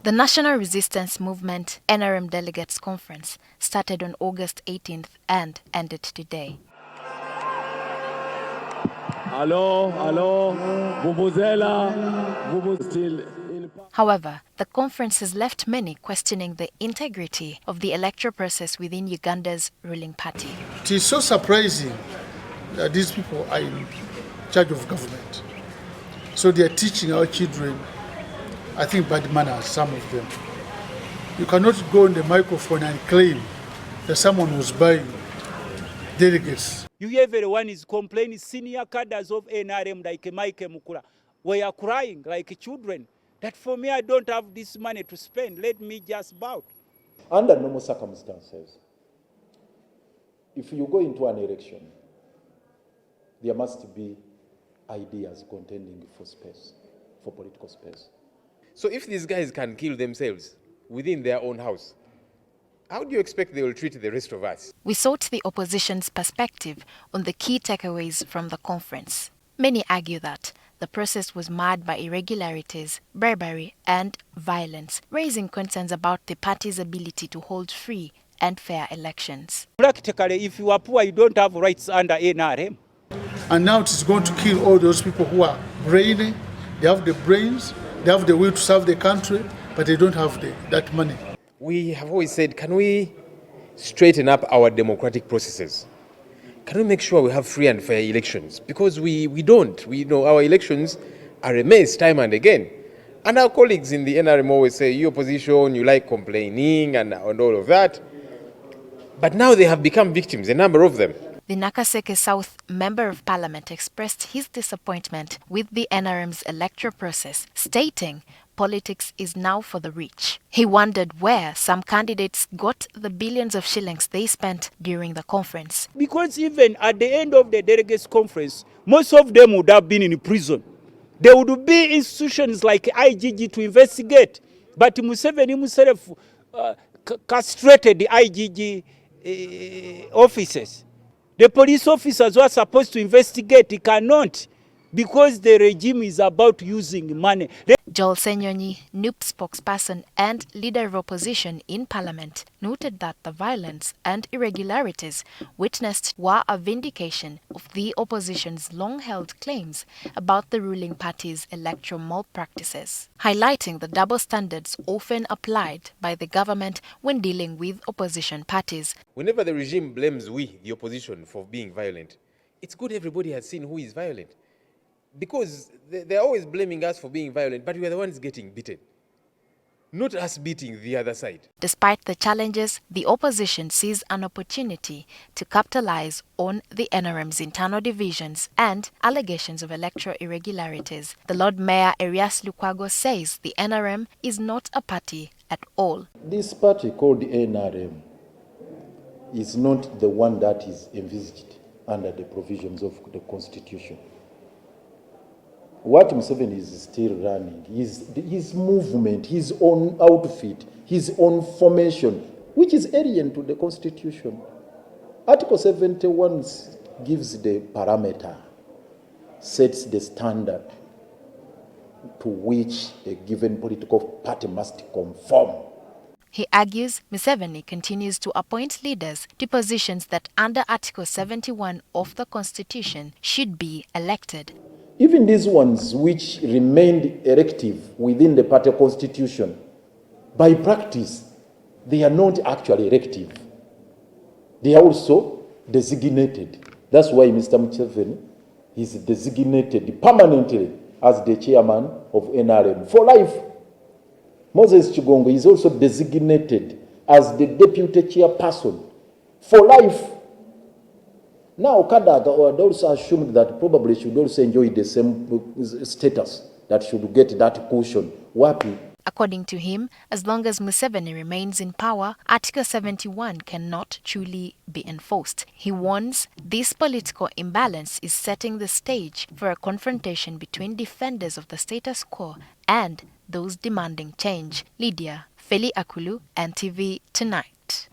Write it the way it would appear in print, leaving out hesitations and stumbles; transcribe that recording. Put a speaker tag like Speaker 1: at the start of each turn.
Speaker 1: The National Resistance Movement NRM Delegates Conference started on August 18th and ended today. However, the conference has left many questioning the integrity of the electoral process within Uganda's ruling party.
Speaker 2: It is so surprising that these people are in charge of government. So they are teaching our children, I think, bad manners, some of them. You cannot go on the microphone and claim that someone was buying delegates.
Speaker 3: Everyone is complaining. Senior cadres of NRM like Mike Mukula were crying like children that for me I don't have this money to spend. Let me just bow.
Speaker 4: Under normal circumstances, if you go into an election, there must be ideas contending for space, for political space.
Speaker 5: So if these guys can kill themselves within their own house, how do you expect they will treat the rest of us?
Speaker 1: We sought the opposition's perspective on the key takeaways from the conference. Many argue that the process was marred by irregularities, bribery, and violence, raising concerns about the party's ability to hold free and fair elections.
Speaker 3: Practically, if you are poor, you don't have rights under NRM.
Speaker 2: And now it is going to kill all those people who are brainy, they have the brains, they have the will to serve the country, but they don't have that money.
Speaker 5: We have always said, can we straighten up our democratic processes? Can we make sure we have free and fair elections? Because we don't. We know our elections are a mess time and again. And our colleagues in the NRM always say, you opposition, you like complaining and all of that. But now they have become victims, a number of them.
Speaker 1: The Nakaseke South Member of Parliament expressed his disappointment with the NRM's electoral process, stating politics is now for the rich. He wondered where some candidates got the billions of shillings they spent during the conference.
Speaker 3: Because even at the end of the delegates conference, most of them would have been in prison. There would be institutions like IGG to investigate. But Museveni himself castrated the IGG officers. The police officers who are supposed to investigate cannot because the regime is about using money.
Speaker 1: Joel Senyonyi, NUP spokesperson and leader of opposition in Parliament, noted that the violence and irregularities witnessed were a vindication of the opposition's long-held claims about the ruling party's electoral malpractices, highlighting the double standards often applied by the government when dealing with opposition parties.
Speaker 5: Whenever the regime blames we, the opposition, for being violent, it's good everybody has seen who is violent. Because they're always blaming us for being violent, but we are the ones getting beaten, not us beating the other side.
Speaker 1: Despite the challenges, the opposition sees an opportunity to capitalize on the NRM's internal divisions and allegations of electoral irregularities. The Lord Mayor Erias Lukwago says the NRM is not a party at all.
Speaker 4: This party called the NRM is not the one that is envisaged under the provisions of the Constitution. What Museveni is still running is his movement, his own outfit, his own formation, which is alien to the Constitution. Article 71 gives the parameter, sets the standard to which a given political party must conform.
Speaker 1: He argues Museveni continues to appoint leaders to positions that under Article 71 of the Constitution should be elected.
Speaker 4: Even these ones which remained elective within the party constitution, by practice, they are not actually elective. They are also designated. That's why Mr. Museveni is designated permanently as the chairman of NRM for life. Moses Chigongo is also designated as the deputy chairperson for life. Now, Kadaga had also assumed that probably should also enjoy the same status, that should get that cushion. Wapi?
Speaker 1: According to him, as long as Museveni remains in power, Article 71 cannot truly be enforced. He warns this political imbalance is setting the stage for a confrontation between defenders of the status quo and those demanding change. Lydia Felly Akullu, NTV Tonight.